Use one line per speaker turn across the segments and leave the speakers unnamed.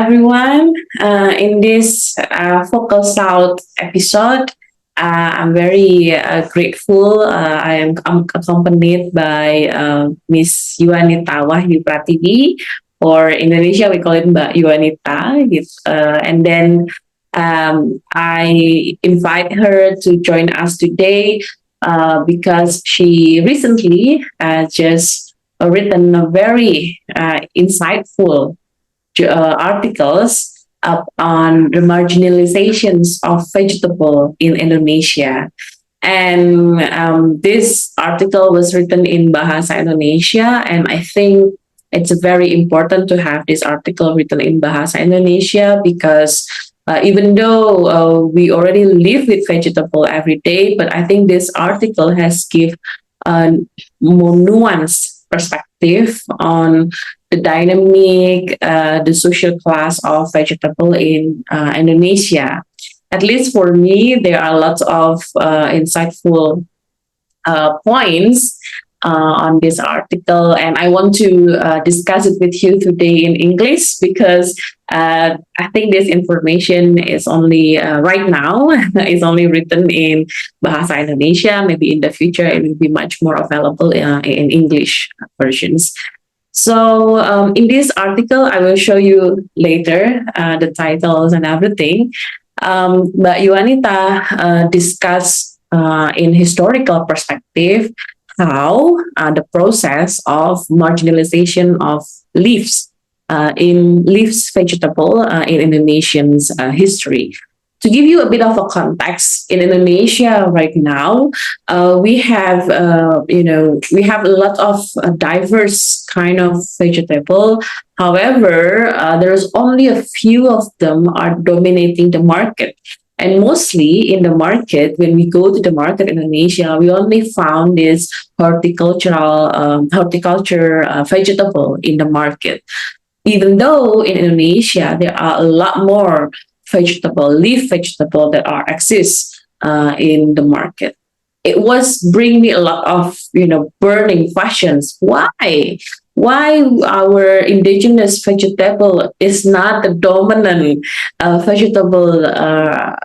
everyone. In this Focal South episode, I'm very grateful. I'm accompanied by Miss Yuanita Pratiwi, or Indonesia we call it Mbak Yuanita. And then I invite her to join us today because she recently just written a very insightful articles up on the marginalizations of vegetable in Indonesia. And this article was written in Bahasa Indonesia, and I think it's very important to have this article written in Bahasa Indonesia because even though we already live with vegetable every day, but I think this article has give a more nuanced perspective on the dynamic, the social class of vegetable in Indonesia. At least for me, there are lots of insightful points on this article, and I want to discuss it with you today in English because I think this information is only right now is only written in Bahasa Indonesia. Maybe in the future it will be much more available in English versions. So in this article, I will show you later the titles and everything. But Yuanita discuss in historical perspective how the process of marginalization of leaves in leaves vegetable in Indonesian's history. To give you a bit of a context, in Indonesia right now, we have we have a lot of diverse kind of vegetable. However, there's only a few of them are dominating the market. And mostly in the market, when we go to the market in Indonesia, we only found this horticulture vegetable in the market. Even though in Indonesia there are a lot more leaf vegetable that are exist in the market. It was bring me a lot of burning questions. Why our indigenous vegetable is not the dominant vegetable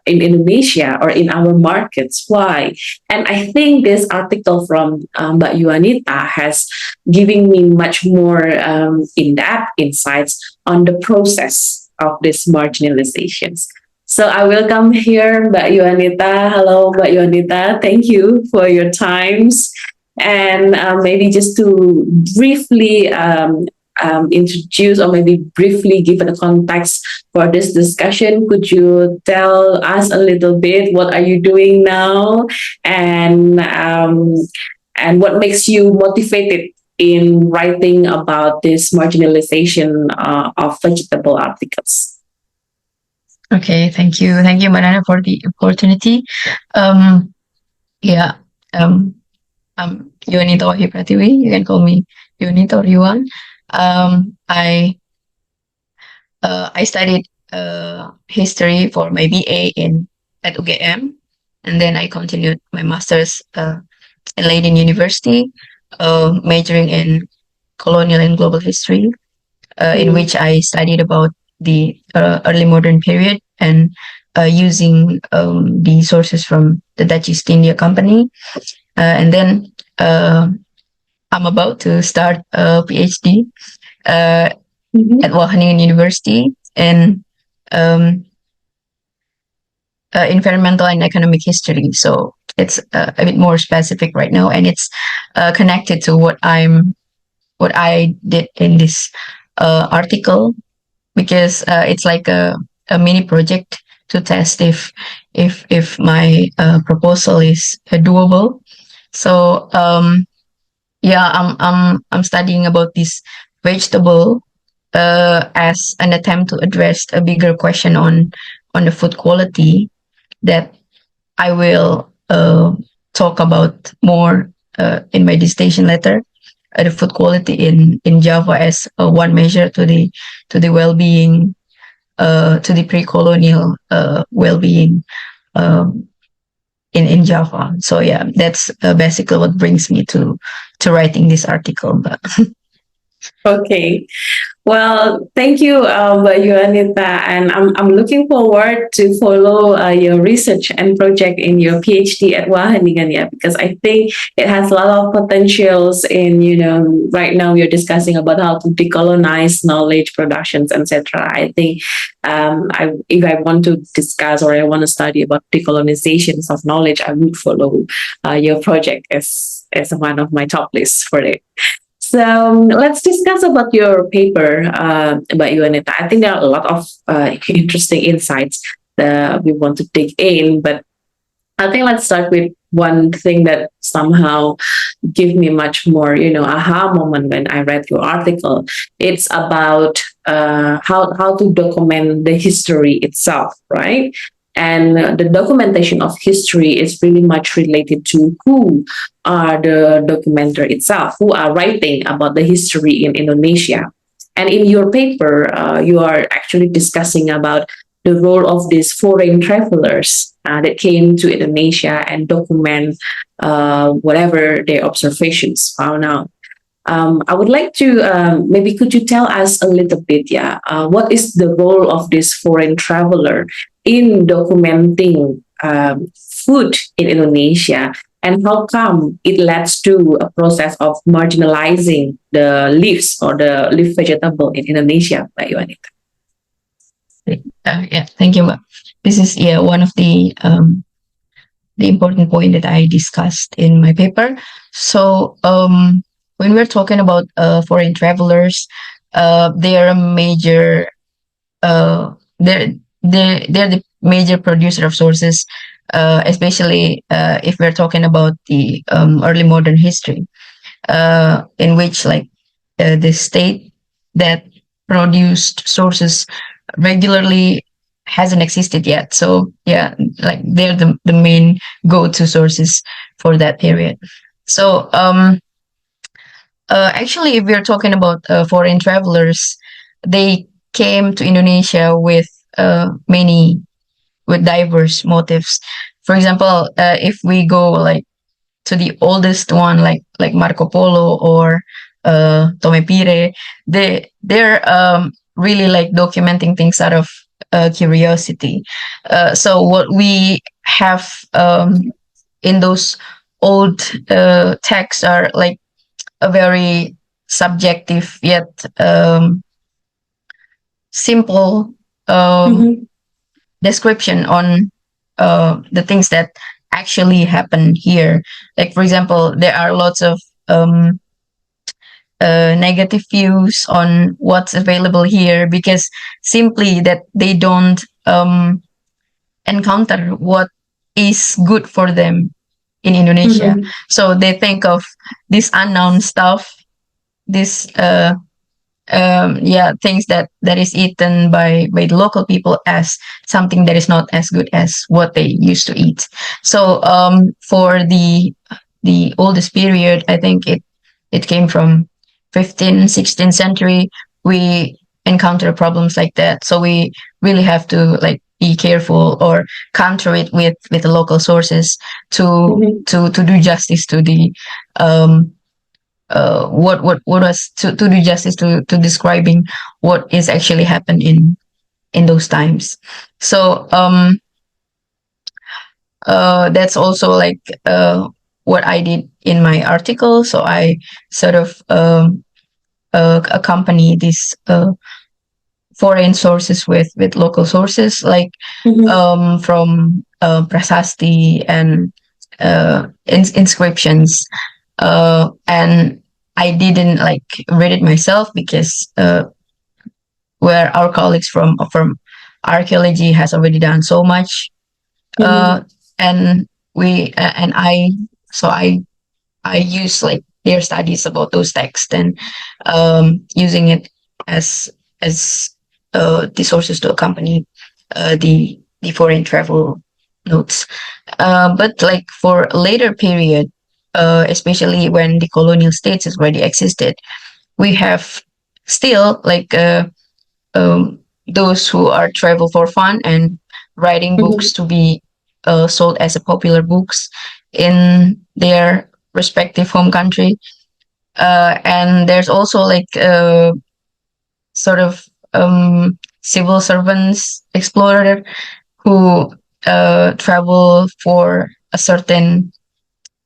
in Indonesia or in our markets? Why? And I think this article from Mbak Yuanita has given me much more in-depth insights on the process of these marginalizations. So I welcome here Mbak Yuanita. Hello, Mbak Yuanita. Thank you for your times. And maybe just to briefly introduce or maybe briefly give a context for this discussion, could you tell us a little bit what are you doing now, and what makes you motivated in writing about this marginalization of vegetable articles?
Okay, thank you, Manana, for the opportunity. I'm Yuanita Pratiwi. You can call me Yuanita or Yuan. I studied history for my BA at UGM, and then I continued my master's in Leiden University, majoring in colonial and global history, in which I studied about the early modern period and using the sources from the Dutch East India Company. And then I'm about to start a PhD at Wageningen University in environmental and economic history. So it's a bit more specific right now, and it's connected to what I did in this article, because it's like a mini project to test if my proposal is doable. So I'm studying about this vegetable as an attempt to address a bigger question on the food quality that I will talk about more in my dissertation letter. The food quality in Java as one measure to the well-being, to the pre-colonial well-being in Java. So yeah, that's basically what brings me to writing this article.
Okay. Well, thank you, Yuanita, and I'm looking forward to follow your research and project in your PhD at Wageningen, yeah, because I think it has a lot of potentials. In right now we're discussing about how to decolonize knowledge productions, etc. I think if I want to discuss or I want to study about decolonizations of knowledge, I would follow your project as one of my top lists for it. So let's discuss about your paper, about you, Anita. I think there are a lot of interesting insights that we want to dig in, but I think let's start with one thing that somehow give me much more, aha moment when I read your article. It's about how to document the history itself, right? And the documentation of history is really much related to who are the documenter itself, who are writing about the history in Indonesia. And in your paper, you are actually discussing about the role of these foreign travelers that came to Indonesia and document whatever their observations found out. I would like to maybe could you tell us a little bit, yeah, what is the role of this foreign traveler in documenting food in Indonesia, and how come it leads to a process of marginalizing the leaves or the leaf vegetable in Indonesia, by Yuanita?
Yeah, thank you. This is one of the important point that I discussed in my paper. So when we're talking about foreign travelers, they are a major they're they're the major producer of sources, especially if we're talking about the early modern history, in which like the state that produced sources regularly hasn't existed yet. So yeah, like they're the main go-to sources for that period. So actually, if we're talking about foreign travelers, they came to Indonesia with many with diverse motives. For example, if we go like to the oldest one, like Marco Polo or Tomepire, they're really like documenting things out of curiosity. So what we have in those old texts are like a very subjective yet simple
Mm-hmm.
description on the things that actually happen here. Like, for example, there are lots of negative views on what's available here because simply that they don't encounter what is good for them in Indonesia.
Mm-hmm.
So they think of this unknown stuff, this things that is eaten by the local people as something that is not as good as what they used to eat. So for the oldest period, I think it came from 15th 16th century. We encounter problems like that, so we really have to like be careful or counter it with the local sources
Mm-hmm.
to do justice to the what was to do justice to describing what is actually happened in those times. So that's also like what I did in my article. So I sort of accompany these foreign sources with local sources, like
Mm-hmm.
from prasasti and inscriptions. And I didn't like read it myself because where our colleagues from archaeology has already done so much,
Mm-hmm.
uh, and we and I use like their studies about those texts and using it as the sources to accompany the foreign travel notes. But like for a later period, especially when the colonial states has already existed, we have still like those who are travel for fun and writing books
Mm-hmm.
to be sold as a popular books in their respective home country. And there's also like sort of civil servants, explorer who travel for a certain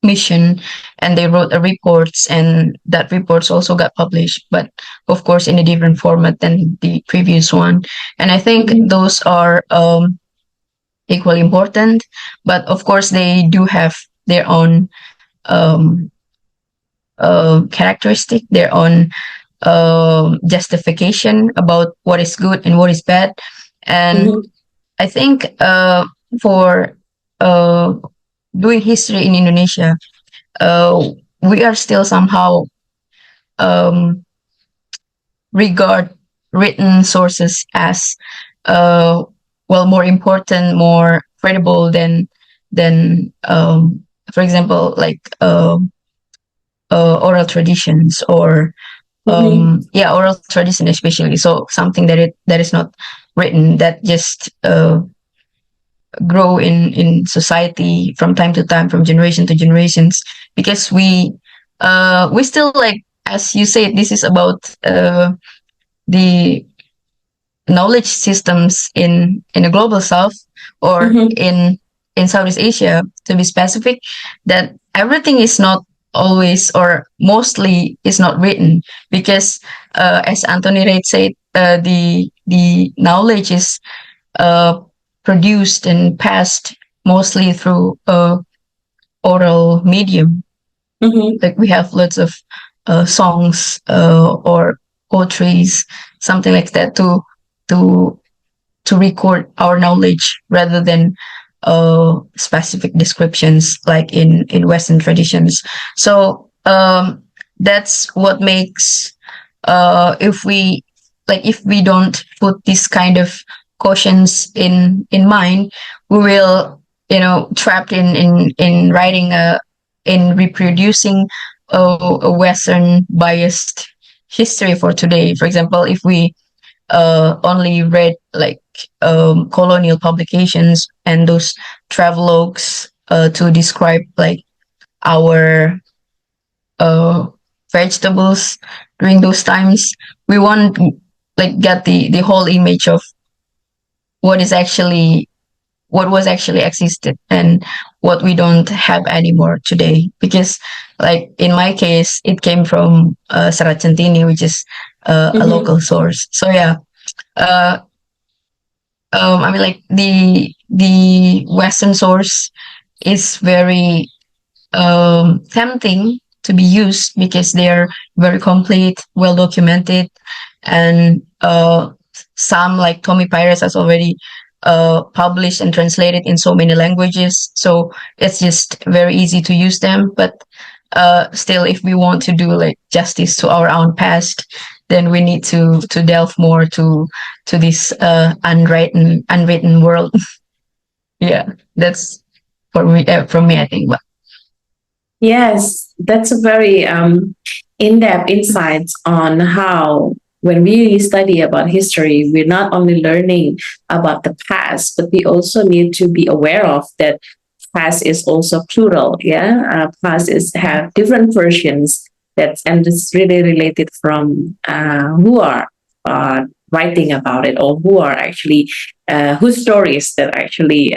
mission, and they wrote a reports, and that reports also got published, but of course in a different format than the previous one. And I think
Mhm.
those are equally important, but of course they do have their own um, characteristic, their own justification about what is good and what is bad. And
Mhm.
I think for uh, doing history in Indonesia, we are still somehow um, regard written sources as uh, well, more important, more credible than for example, like oral traditions, or
Mhm.
yeah, oral tradition especially. So something that is not written, that just grow in society from time to time, from generation to generations, because we still, like, as you said, this is about the knowledge systems in the global south, or
Mhm.
in Southeast Asia, to be specific, that everything is not always, or mostly is not written, because as Anthony Reid said, the knowledge is uh, produced and passed mostly through oral medium.
Mhm.
Like we have lots of songs or poetries, something like that, to to record our knowledge, rather than specific descriptions like in Western traditions. So that's what makes, if we, like, if we don't put this kind of cautions in mind, we will, trapped in writing in reproducing a Western biased history for today. For example, if we only read, like, colonial publications and those travelogues to describe, like, our uh, vegetables during those times, we won't, like, get the whole image of what is actually, what was actually existed, and what we don't have anymore today. Because, like, in my case, it came from Serat Centini, which is a
Mhm.
local source. So yeah, uh, I mean, like, the Western source is very tempting to be used, because they're very complete, well documented, and some, like Tommy Pires, has already published and translated in so many languages. So it's just very easy to use them. But still, if we want to do, like, justice to our own past, then we need to delve more to this unwritten world. Yeah, that's for me. From me, I think. Well,
Yes, that's a very in-depth insights on how when we study about history, we're not only learning about the past, but we also need to be aware of that past is also plural. Yeah, past is have different versions. That's and it's really related from who are uh, writing about it, or who are actually whose stories that actually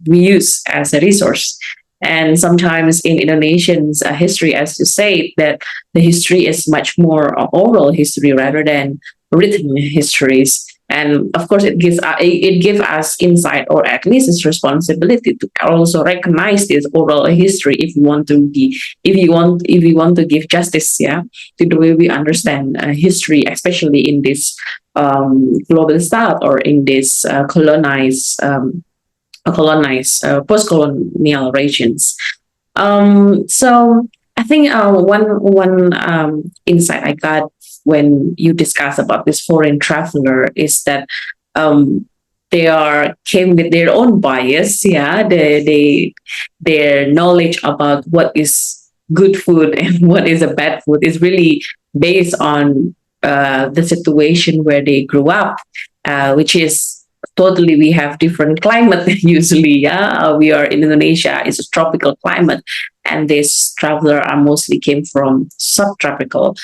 we use as a resource. And sometimes in Indonesian history, as you say, that the history is much more oral history rather than written histories. And of course, it gives us insight, or at least its responsibility to also recognize this oral history if you want to be, if you want to give justice, yeah, to the way we understand history, especially in this global south, or in this colonized post-colonial regions. So I think one insight I got when you discuss about this foreign traveler is that um, they are came with their own bias. Yeah, their knowledge about what is good food and what is a bad food is really based on the situation where they grew up, which is totally we have different climate usually. Yeah, we are in Indonesia, it's a tropical climate, and this traveler are mostly came from subtropical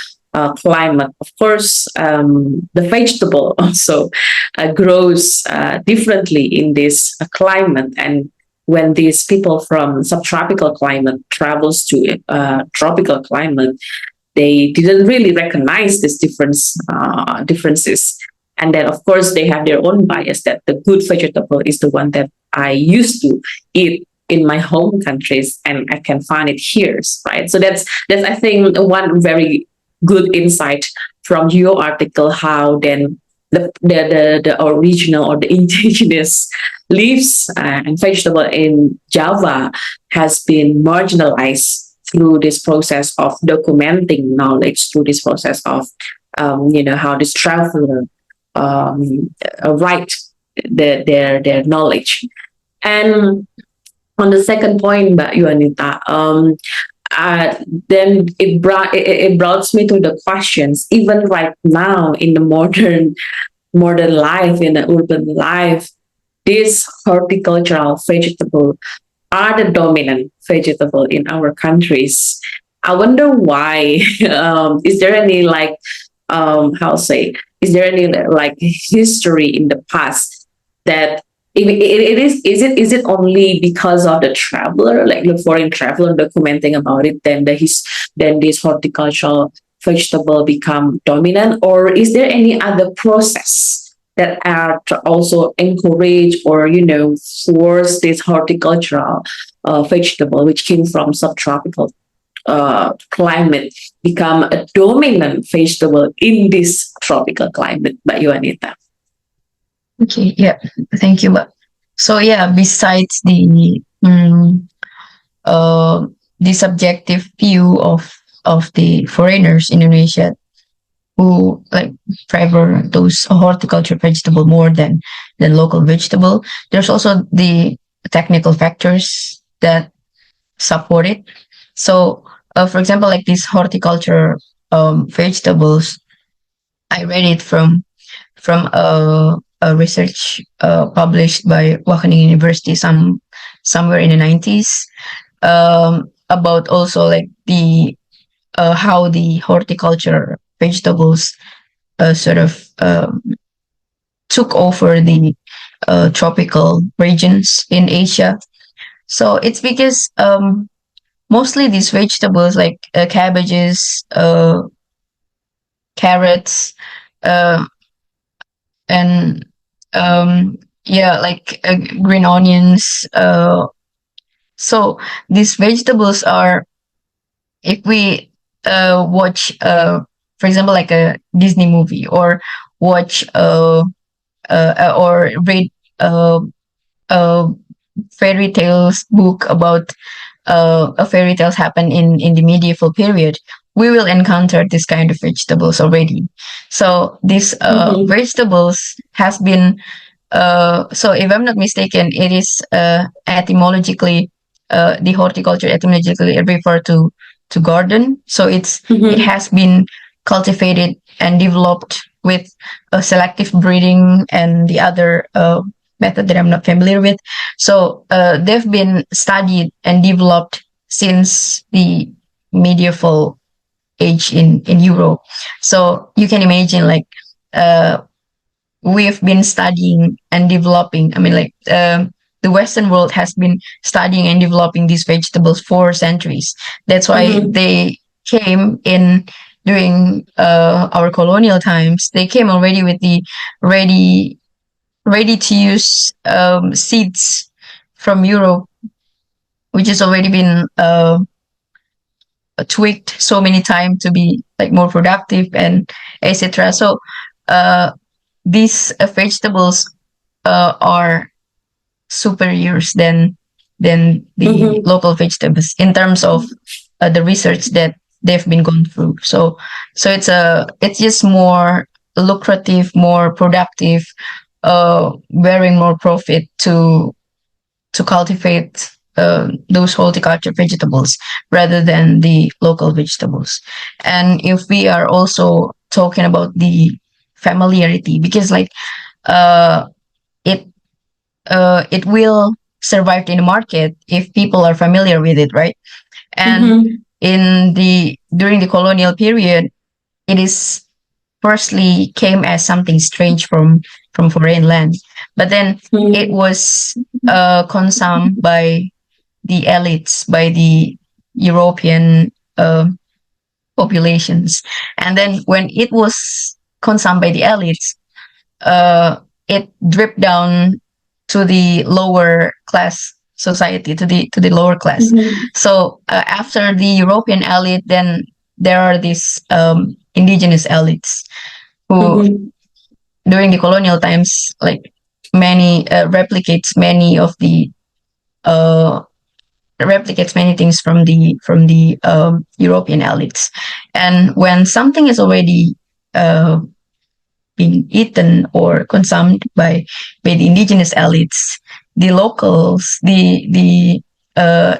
climate. Of course, the vegetable also grows differently in this climate, and when these people from subtropical climate travels to tropical climate, they didn't really recognize this differences. And then, of course, they have their own bias that the good vegetable is the one that I used to eat in my home countries, and I can find it here, right? So that's I think one very good insight from your article, how then the original or the indigenous leaves and vegetable in Java has been marginalized through this process of documenting knowledge, through this process of how this traveler write their knowledge. And on the second point, Mbak Yuanita, then it brought me to the questions. Even right now, in the modern life, in the urban life, this horticultural vegetable are the dominant vegetable in our countries. I wonder why. Is there any how say? Is there any like history in the past that is it only because of the traveler, like the foreign traveler documenting about it, then then this horticultural vegetable become dominant, or is there any other process that are to also encourage or force this horticultural vegetable which came from subtropical climate become a dominant vegetable in this tropical climate, Mbak Yuanita?
Okay, yeah, thank you. But so yeah, besides the subjective view of the foreigners in Indonesia who like favor those horticulture vegetable more than local vegetable, there's also the technical factors that support it. So, for example, like these horticulture vegetables, I read it from a research published by Wageningen University somewhere in the 90s, about also like the how the horticulture vegetables sort of took over the tropical regions in Asia. So it's because mostly these vegetables like cabbages, carrots, uh, and yeah, like green onions. So these vegetables are, if we watch, for example, like a Disney movie, or watch or read a fairy tales book about a fairy tales happen in the medieval period, we will encounter this kind of vegetables already. So these vegetables has been so if I'm not mistaken, it is etymologically the horticulture etymologically refer to garden. So it has been cultivated and developed with selective breeding and the other method that I'm not familiar with. So they've been studied and developed since the medieval age in Europe. So you can imagine, like, we've been studying and developing. I mean, like, the Western world has been studying and developing these vegetables for centuries. That's why they came in during our colonial times. They came already with the ready to use seeds from Europe, which has already been tweaked so many times to be like more productive and etc. So these vegetables are superiors than the local vegetables in terms of the research that they've been going through. So it's just more lucrative, more productive, bearing more profit to cultivate those horticulture vegetables rather than the local vegetables. And if we are also talking about the familiarity, because like it will survive in the market if people are familiar with it, right? And during the colonial period, it is firstly came as something strange from foreign land, but then it
Mhm.
was consumed by the elites, by the European populations, and then when it was consumed by the elites, uh, it dripped down to the lower class society, to the lower class.
Mhm.
So after the European elite, then there are these indigenous elites who,
Mhm.
during the colonial times, like many replicates many of the uh, replicates many things from the European elites, and when something is already uh, being eaten or consumed by the indigenous elites, the locals, the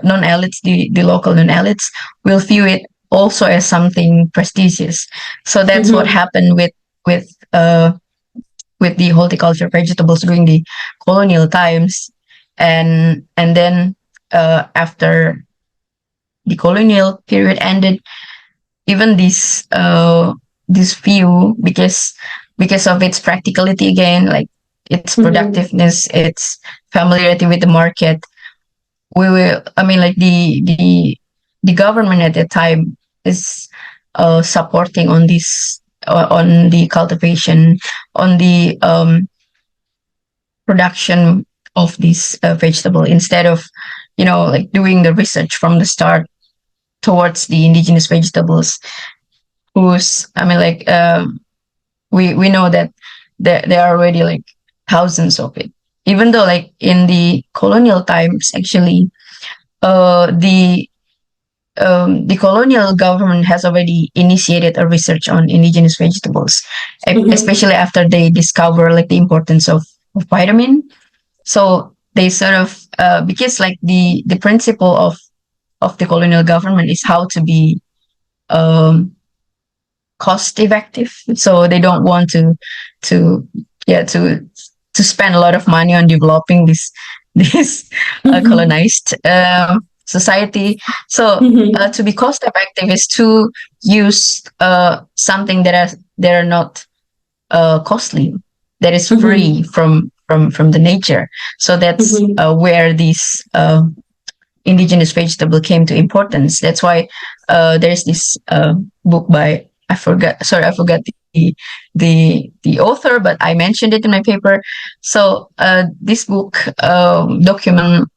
non-elites, the local non-elites will view it also as something prestigious. So that's what
Mhm.
happened with with the horticulture vegetables during the colonial times, and then after the colonial period ended, even this view, because of its practicality again, like its
Mhm.
productiveness, its familiarity with the market, we will, I mean, like the government at that time is supporting on this, on the cultivation, on the production of this vegetable, instead of, you know, like doing the research from the start towards the indigenous vegetables, whose, I mean, like we know that there are already like thousands of it. Even though, like in the colonial times, actually, the colonial government has already initiated a research on indigenous vegetables,
Mhm.
especially after they discover like the importance of vitamin. So they sort of, because like the principle of the colonial government is how to be um, cost effective. So they don't want to yeah to spend a lot of money on developing this this
Mhm.
colonized society. So
Mhm.
to be cost effective is to use something that are not costly, that is free
Mhm.
from the nature. So that's
Mhm.
where these indigenous vegetable came to importance. That's why there's this book by, I forgot the author, but I mentioned it in my paper. So this book document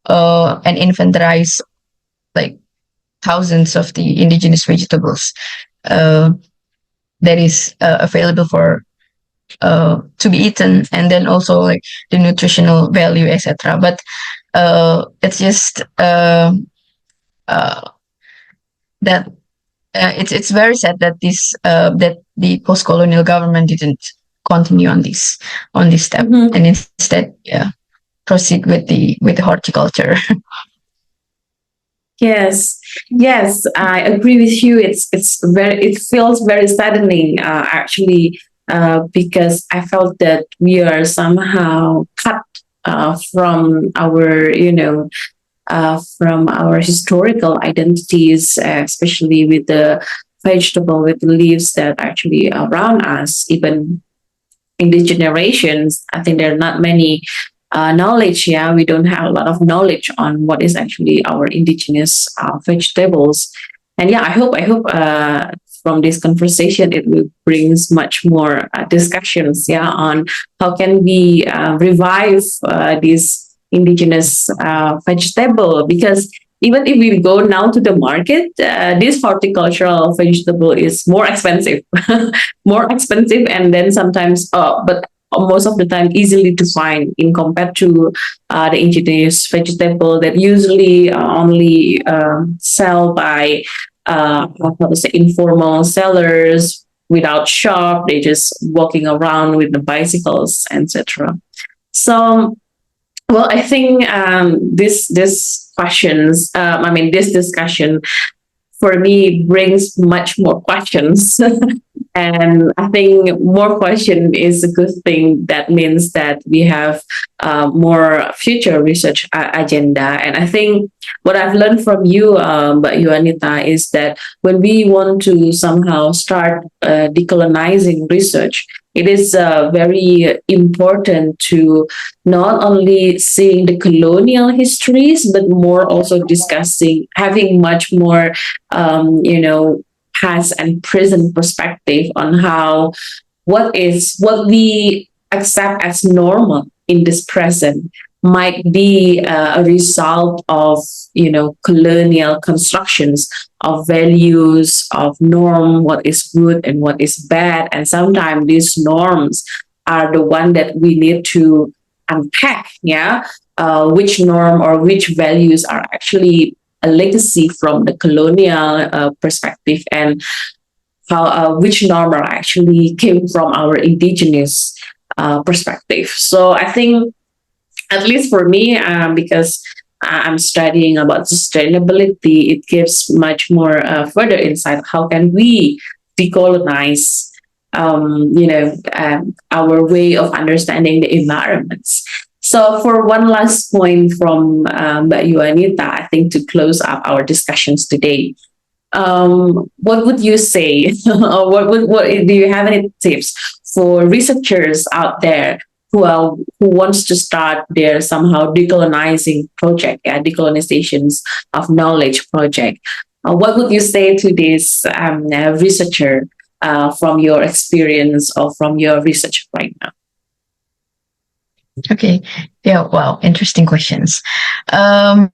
and inventarize like thousands of the indigenous vegetables uh, that is available for to be eaten, and then also like the nutritional value, etc. But it's just uh, that it's very sad that this that the post-colonial government didn't continue on this step, and
Mhm.
instead, yeah, proceed with the horticulture.
Yes, yes, I agree with you. It's very, it feels very saddening, actually, because I felt that we are somehow cut from our, from our historical identities, especially with the vegetable, with the leaves that actually around us, even in these generations. I think there are not many knowledge. Yeah, we don't have a lot of knowledge on what is actually our indigenous vegetables. And yeah, I hope from this conversation it will brings much more discussions. Yeah, on how can we revive this indigenous vegetable, because even if we go now to the market, this horticultural vegetable is more expensive, more expensive, and then sometimes, but most of the time easily to find in compared to the indigenous vegetable that usually only sell by how to say, informal sellers without shop. They just walking around with the bicycles, etc. So, well, I think this questions, I mean, this discussion for me brings much more questions. And I think more question is a good thing. That means that we have more future research agenda. And I think what I've learned from you, but you, Anita, is that when we want to somehow start decolonizing research, it is very important to not only seeing the colonial histories, but more also discussing, having much more, past and present perspective on how what we accept as normal in this present might be a result of colonial constructions of values, of norm, what is good and what is bad. And sometimes these norms are the one that we need to unpack. Yeah, which norm or which values are actually a legacy from the colonial perspective, and how which norm are actually came from our indigenous perspective. So I think, at least for me, because I'm studying about sustainability, it gives much more further insight. How can we decolonize, our way of understanding the environments? So, for one last point from Mbak Yuanita, I think to close up our discussions today, what would you say, or what do you have any tips for researchers out there who wants to start their somehow decolonizing project, decolonizations of knowledge project? What would you say to this researcher from your experience or from your research right now?
Okay. Yeah. Wow. Interesting questions. Um,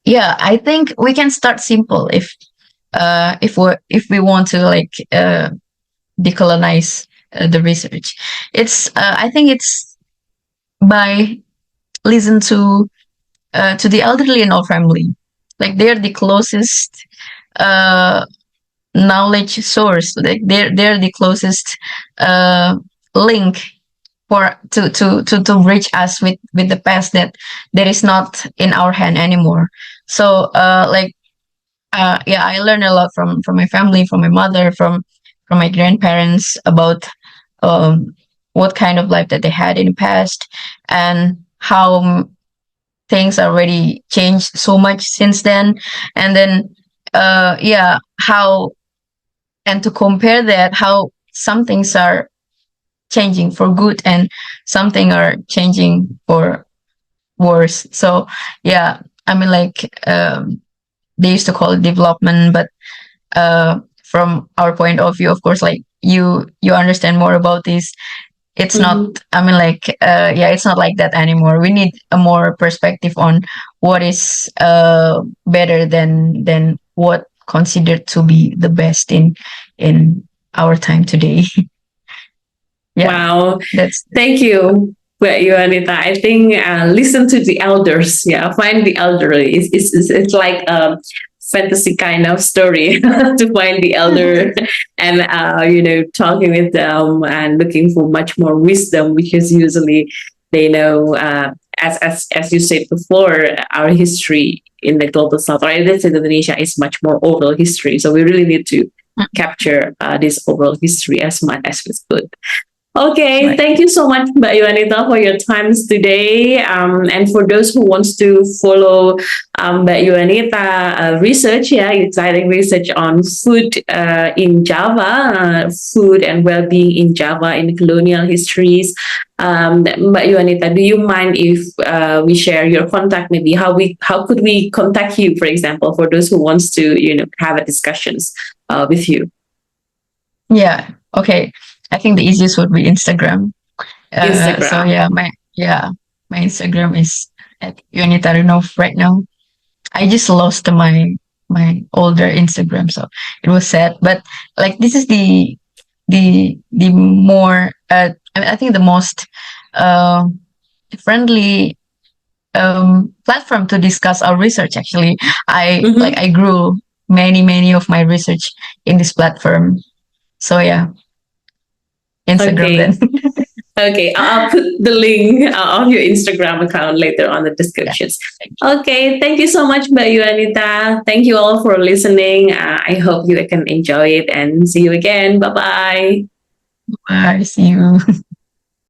yeah, I think we can start simple if we want to like decolonize the research. It's I think it's by listen to the elderly in our family. Like they're the closest uh, knowledge source. Like they're the closest uh, link for to reach us with the past that is not in our hand anymore. So yeah, I learned a lot from my family, from my mother, from my grandparents about um what kind of life that they had in the past, and how things already changed so much since then. And then yeah, how, and to compare that, how some things are changing for good and something are changing for worse. So yeah, I mean, like they used to call it development, but from our point of view, of course, like you understand more about this. It's not,
Mhm.
I mean, like yeah, it's not like that anymore. We need a more perspective on what is better than what considered to be the best in our time today. Yeah,
Wow.
that's
Thank you, Anita. I think listen to the elders. Yeah, find the elderly. It's like a fantasy kind of story to find the elder and talking with them and looking for much more wisdom, because usually they know, as you said before, our history in the global south, or let's say Indonesia, is much more oral history. So we really need to capture this oral history as much as we could. Okay,
right.
thank you so much, Mbak Yuanita, for your times today. And for those who wants to follow Mbak Yuanita research, yeah, exciting research on food in Java, food and well-being in Java in colonial histories. Mbak Yuanita, do you mind if we share your contact? Maybe how could we contact you, for example, for those who wants to have a discussions with you?
Yeah. Okay. I think the easiest would be Instagram. So
Instagram.
yeah, my Instagram is at Yuanita right now. I just lost my older Instagram, so it was sad. But like this is the more I think the most uh, friendly platform to discuss our research. Actually,
Mm-hmm.
I grew many of my research in this platform. So yeah, Instagram
Okay.
then.
Okay, I'll put the link of your Instagram account later on the
Yeah.
descriptions. Okay, thank you so much, Mbak Yuanita. Thank you all for listening. I hope you can enjoy it and see you again. Bye bye.
Bye. See you.